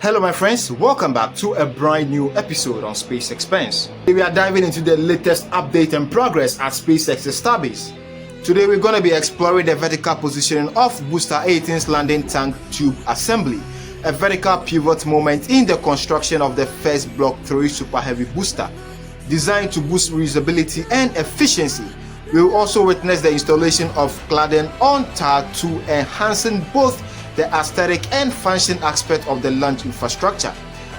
Hello my friends, welcome back to a brand new episode on SpaceX. Today we are diving into the latest update and progress at SpaceX's Starbase. Today we're going to be exploring the vertical positioning of Booster 18's landing tank tube assembly, a vertical pivot moment in the construction of the first Block 3 Superheavy booster. Designed to boost reusability and efficiency, we will also witness the installation of cladding on Tag 2, enhancing both the aesthetic and function aspect of the launch infrastructure.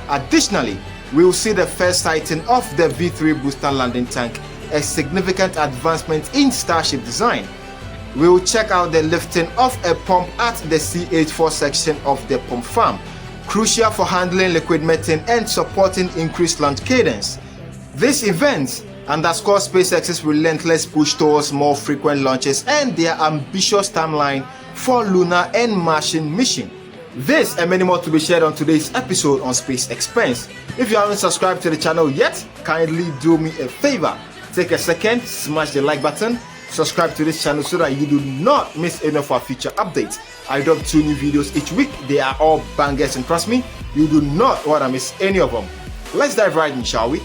Additionally, we will see the first sighting of the V3 booster landing tank, a significant advancement in Starship design. We will check out the lifting of a pump at the CH4 section of the pump farm, crucial for handling liquid methane and supporting increased launch cadence. This event underscores SpaceX's relentless push towards more frequent launches and their ambitious timeline for lunar and Martian mission. This and many more to be shared on today's episode on SpaceX. If you haven't subscribed to the channel yet, kindly do me a favor. Take a second, smash the like button, subscribe to this channel so that you do not miss any of our future updates. I drop 2 new videos each week. They are all bangers and trust me, you do not want to miss any of them. Let's dive right in, shall we?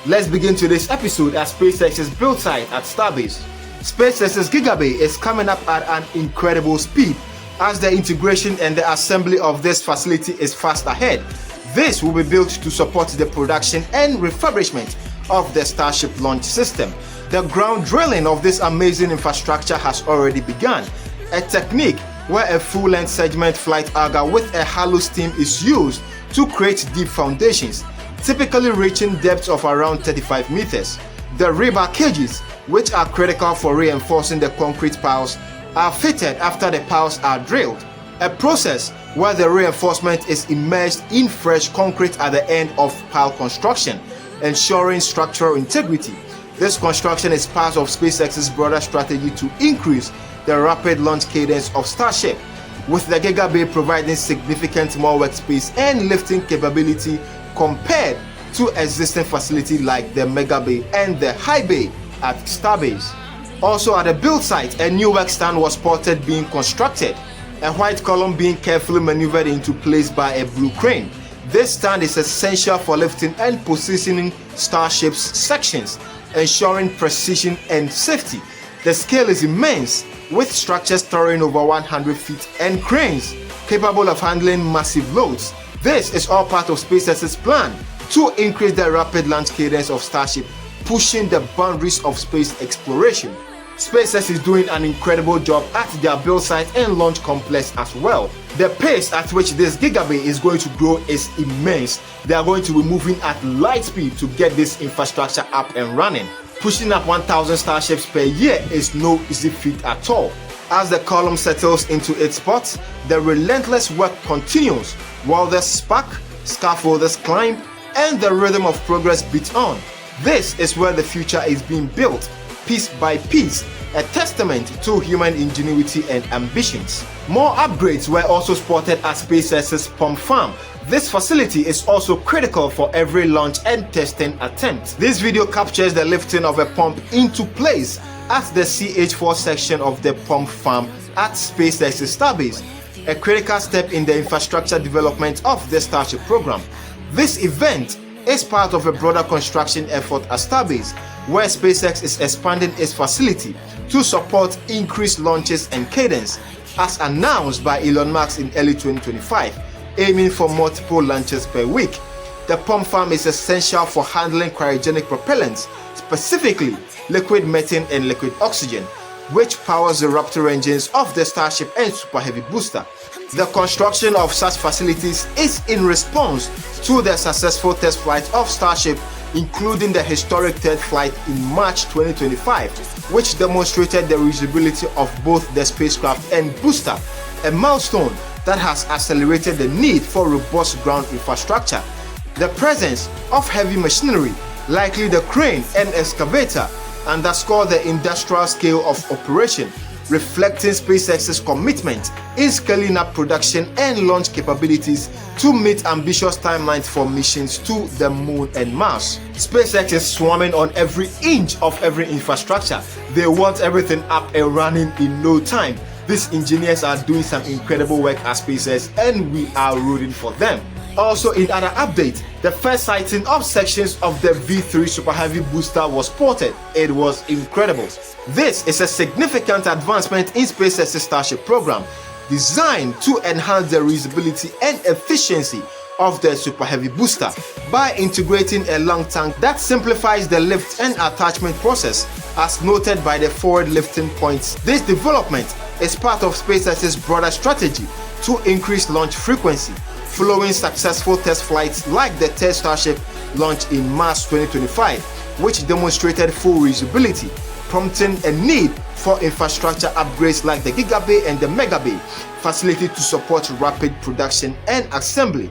Let's begin today's episode at SpaceX's build site at Starbase. SpaceX's Gigabay is coming up at an incredible speed as the integration and the assembly of this facility is fast ahead. This will be built to support the production and refurbishment of the Starship launch system. The ground drilling of this amazing infrastructure has already begun, a technique where a full-length segment flight auger with a hollow stem is used to create deep foundations, typically reaching depths of around 35 meters. The rebar cages, which are critical for reinforcing the concrete piles, are fitted after the piles are drilled, a process where the reinforcement is immersed in fresh concrete at the end of pile construction, ensuring structural integrity. This construction is part of SpaceX's broader strategy to increase the rapid launch cadence of Starship, with the Gigabay providing significant more workspace and lifting capability compared to existing facilities like the Mega Bay and the High Bay at Starbase. Also at the build site, a new work stand was spotted being constructed, a white column being carefully maneuvered into place by a blue crane. This stand is essential for lifting and positioning Starship's sections, ensuring precision and safety. The scale is immense, with structures towering over 100 feet and cranes capable of handling massive loads. This is all part of SpaceX's plan to increase the rapid launch cadence of Starship, pushing the boundaries of space exploration. SpaceX is doing an incredible job at their build site and launch complex as well. The pace at which this Gigabay is going to grow is immense. They are going to be moving at light speed to get this infrastructure up and running. Pushing up 1,000 Starships per year is no easy feat at all. As the column settles into its spot, the relentless work continues, while the spark, scaffolders climb, and the rhythm of progress beats on. This is where the future is being built, piece by piece, a testament to human ingenuity and ambitions. More upgrades were also spotted at SpaceX's pump farm. This facility is also critical for every launch and testing attempt. This video captures the lifting of a pump into place at the CH4 section of the pump farm at SpaceX's Starbase, a critical step in the infrastructure development of the Starship program. This event is part of a broader construction effort at Starbase, where SpaceX is expanding its facility to support increased launches and cadence, as announced by Elon Musk in early 2025, aiming for multiple launches per week. The pump farm is essential for handling cryogenic propellants, specifically liquid methane and liquid oxygen, which powers the Raptor engines of the Starship and Superheavy booster. The construction of such facilities is in response to the successful test flight of Starship, including the historic third flight in March 2025, which demonstrated the reusability of both the spacecraft and booster, a milestone that has accelerated the need for robust ground infrastructure. The presence of heavy machinery, likely the crane and excavator, underscore the industrial scale of operation, reflecting SpaceX's commitment in scaling up production and launch capabilities to meet ambitious timelines for missions to the moon and Mars. SpaceX is swarming on every inch of every infrastructure. They want everything up and running in no time. These engineers are doing some incredible work at SpaceX, and we are rooting for them. Also, in other updates, the first sighting of sections of the V3 Superheavy booster was spotted. It was incredible. This is a significant advancement in SpaceX's Starship program, designed to enhance the reusability and efficiency of the Superheavy booster by integrating a long tank that simplifies the lift and attachment process, as noted by the forward lifting points. This development is part of SpaceX's broader strategy to increase launch frequency, following successful test flights like the test Starship launch in March 2025, which demonstrated full reusability, prompting a need for infrastructure upgrades like the Gigabay and the Megabay facility to support rapid production and assembly.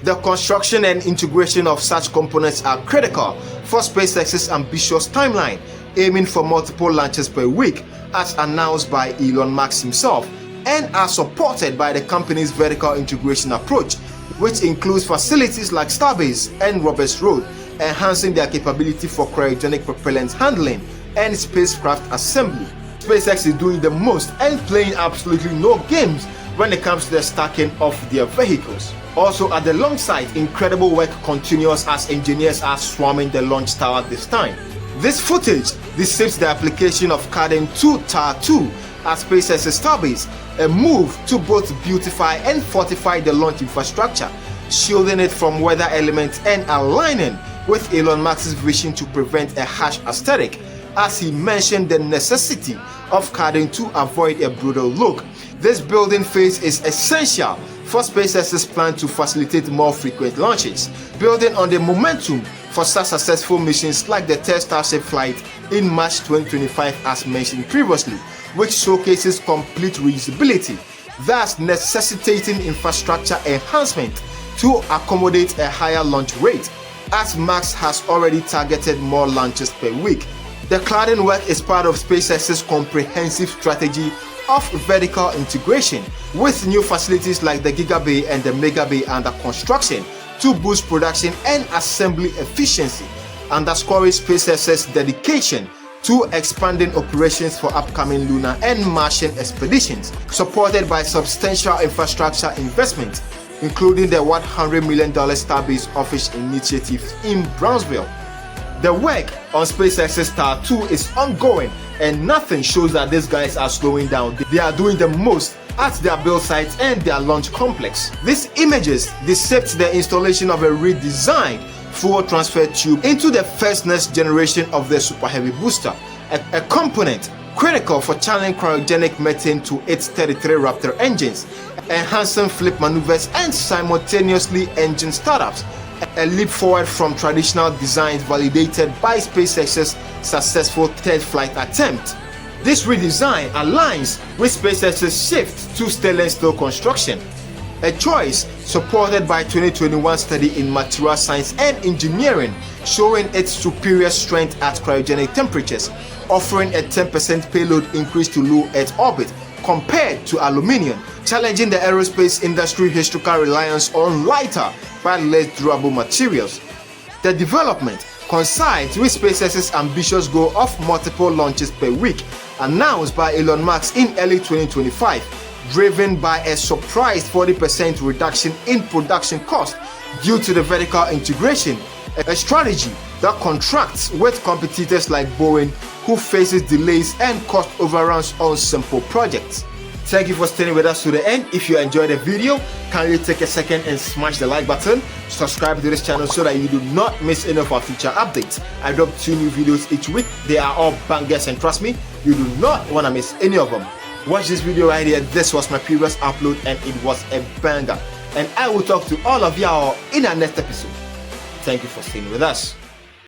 The construction and integration of such components are critical for SpaceX's ambitious timeline, aiming for multiple launches per week, as announced by Elon Musk himself, and are supported by the company's vertical integration approach, which includes facilities like Starbase and Roberts Road, enhancing their capability for cryogenic propellant handling and spacecraft assembly. SpaceX is doing the most and playing absolutely no games when it comes to the stacking of their vehicles. Also, at the launch site, incredible work continues as engineers are swarming the launch tower this time. This footage depicts the application of Cadence to Tower 2 at SpaceX's Starbase, a move to both beautify and fortify the launch infrastructure, shielding it from weather elements and aligning with Elon Musk's vision to prevent a harsh aesthetic, as he mentioned the necessity of Cadence to avoid a brutal look. This building phase is essential for SpaceX's plan to facilitate more frequent launches, building on the momentum for such successful missions like the test Starship flight in March 2025 as mentioned previously, which showcases complete reusability, thus necessitating infrastructure enhancement to accommodate a higher launch rate, as Musk has already targeted more launches per week. The cladding work is part of SpaceX's comprehensive strategy of vertical integration, with new facilities like the Gigabay and the Megabay under construction to boost production and assembly efficiency, underscoring SpaceX's dedication to expanding operations for upcoming lunar and Martian expeditions, supported by substantial infrastructure investment, including the $100 million Starbase Office initiative in Brownsville. The work on SpaceX's Star 2 is ongoing, and nothing shows that these guys are slowing down. They are doing the most at their build sites and their launch complex. These images depict the installation of a redesigned fuel transfer tube into the first next generation of the Superheavy booster, a component critical for channeling cryogenic methane to its 33 Raptor engines, enhancing flip maneuvers and simultaneously engine startups, a leap forward from traditional designs validated by SpaceX's successful third flight attempt. This redesign aligns with SpaceX's shift to stainless steel construction, a choice supported by 2021 study in material science and engineering showing its superior strength at cryogenic temperatures, offering a 10% payload increase to low Earth orbit compared to aluminium, challenging the aerospace industry's historical reliance on lighter but less durable materials. The development coincides with SpaceX's ambitious goal of multiple launches per week, announced by Elon Musk in early 2025, driven by a surprise 40% reduction in production cost due to the vertical integration, a strategy that contrasts with competitors like Boeing, who faces delays and cost overruns on simple projects. Thank you for staying with us to the end. If you enjoyed the video, kindly take a second and smash the like button. Subscribe to this channel so that you do not miss any of our future updates. I drop 2 new videos each week. They are all bangers, and trust me, you do not want to miss any of them. Watch this video right here. This was my previous upload and it was a banger. And I will talk to all of y'all in our next episode. Thank you for staying with us.